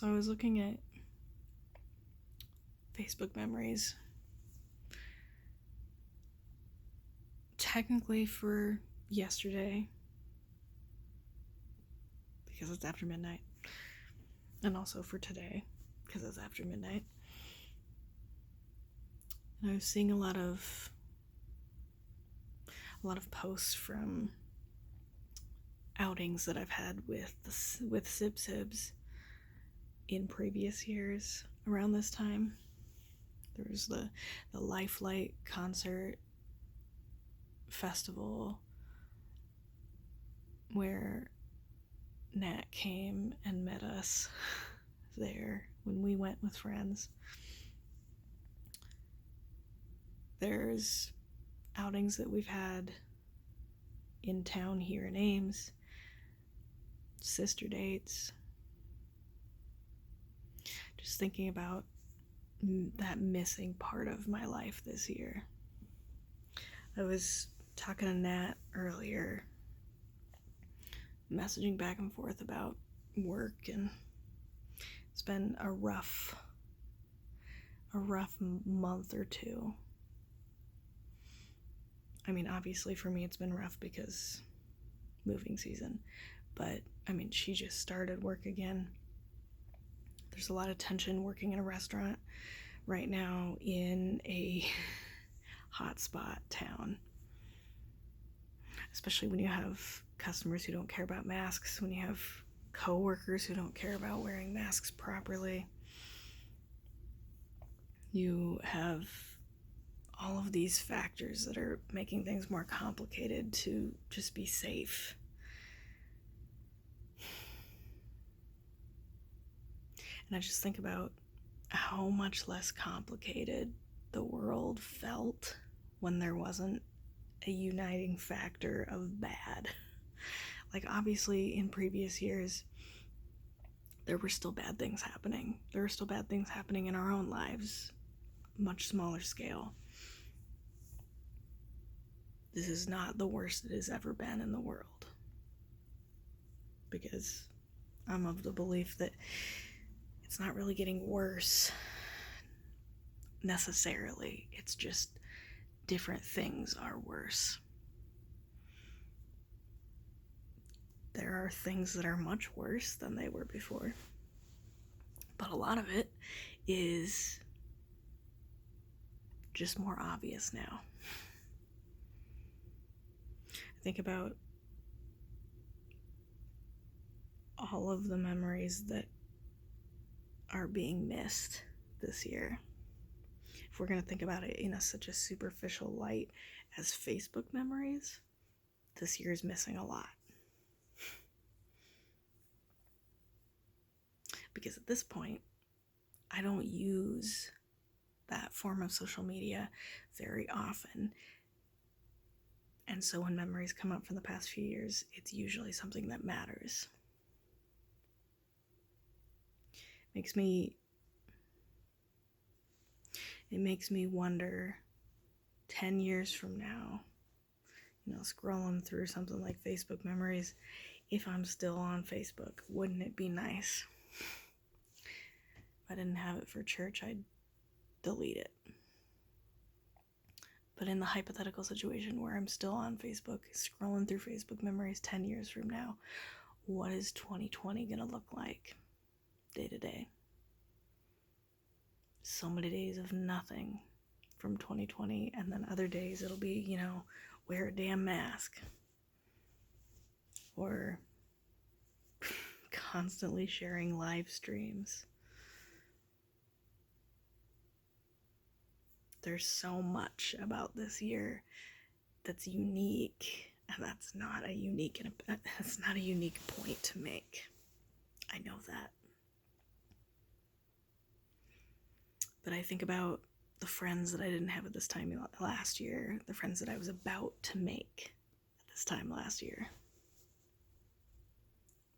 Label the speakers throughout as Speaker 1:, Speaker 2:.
Speaker 1: So I was looking at Facebook memories. Technically for yesterday, because it's after midnight. And also for today, because it's after midnight. And I was seeing a lot of posts from outings that I've had with Sibs in previous years around this time. There was the Lifelight concert festival where Nat came and met us there when we went with friends. There's outings that we've had in town here in Ames, sister dates. Just thinking about that missing part of my life this year. I was talking to Nat earlier, messaging back and forth about work, and it's been a rough month or two. I mean, obviously for me it's been rough because moving season, but I mean, she just started work again. There's a lot of tension working in a restaurant right now in a hotspot town, especially when you have customers who don't care about masks, when you have co-workers who don't care about wearing masks properly. You have all of these factors that are making things more complicated to just be safe. And I just think about how much less complicated the world felt when there wasn't a uniting factor of bad. Like, obviously in previous years there were still bad things happening. There were still bad things happening in our own lives, much smaller scale. This is not the worst it has ever been in the world, because I'm of the belief that it's not really getting worse necessarily. It's just different things are worse. There are things that are much worse than they were before, but a lot of it is just more obvious now. Think about all of the memories that are being missed this year. If we're going to think about it in such a superficial light as Facebook memories, this year is missing a lot. Because at this point, I don't use that form of social media very often. And so when memories come up from the past few years, it's usually something that matters. It makes me wonder 10 years from now, scrolling through something like Facebook memories, if I'm still on Facebook. Wouldn't it be nice? If I didn't have it for church, I'd delete it. But in the hypothetical situation where I'm still on Facebook, scrolling through Facebook memories 10 years from now, what is 2020 gonna look like day to day? So many days of nothing from 2020, and then other days it'll be, wear a damn mask. Or constantly sharing live streams. There's so much about this year that's unique, and that's not a unique point to make. I know that. But I think about the friends that I didn't have at this time last year, the friends that I was about to make at this time last year.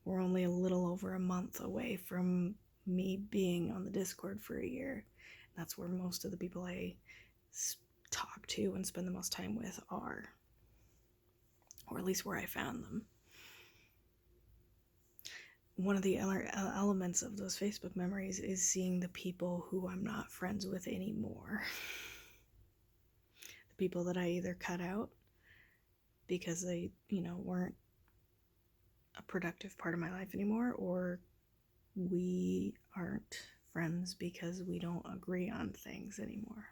Speaker 1: We're only a little over a month away from me being on the Discord for a year. That's where most of the people I talk to and spend the most time with are. Or at least where I found them. one of the elements of those Facebook memories is seeing the people who I'm not friends with anymore. The people that I either cut out because they, weren't a productive part of my life anymore, or we aren't friends because we don't agree on things anymore.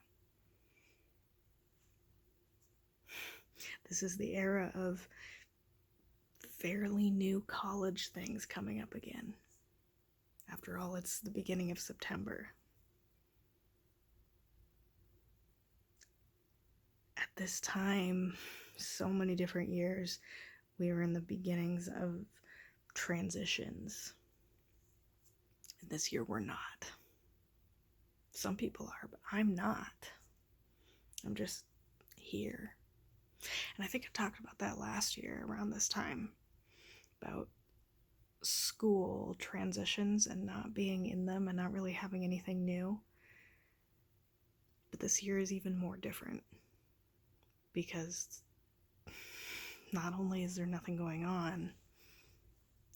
Speaker 1: This is the era of fairly new college things coming up again. After all, it's the beginning of September. At this time, so many different years, we were in the beginnings of transitions. And this year we're not. Some people are, but I'm not. I'm just here. And I think I talked about that last year around this time, about school transitions and not being in them and not really having anything new. But this year is even more different, because not only is there nothing going on,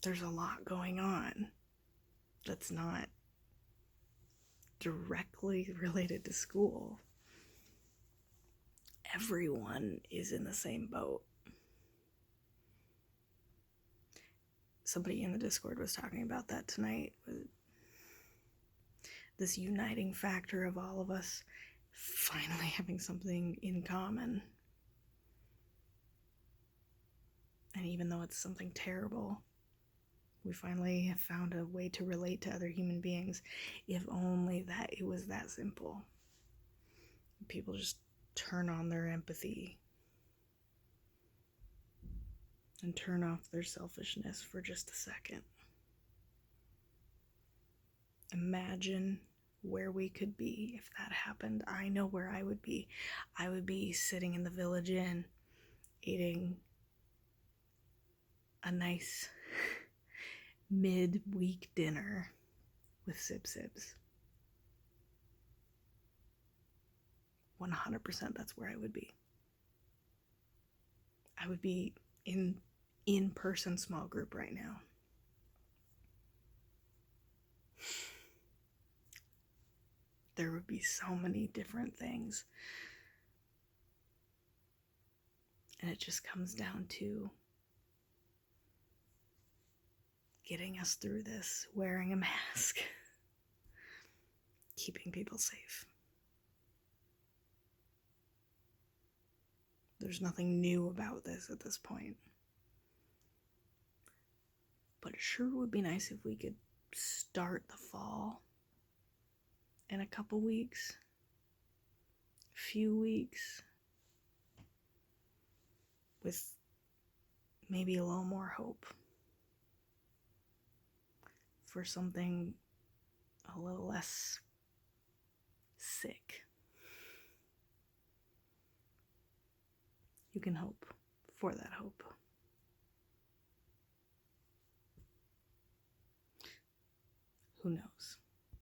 Speaker 1: there's a lot going on that's not directly related to school. Everyone is in the same boat. Somebody in the Discord was talking about that tonight, with this uniting factor of all of us finally having something in common. And even though it's something terrible, we finally have found a way to relate to other human beings. If only that it was that simple. People just turn on their empathy and turn off their selfishness for just a second. Imagine where we could be if that happened. I know where I would be. I would be sitting in the Village Inn, eating a nice mid-week dinner with Sibs. 100% that's where I would be. I would be in-person small group right now. There would be so many different things. And it just comes down to getting us through this, wearing a mask, keeping people safe. There's nothing new about this at this point. But it sure would be nice if we could start the fall in a couple weeks, few weeks, with maybe a little more hope for something a little less sick. You can hope for that hope. Who knows?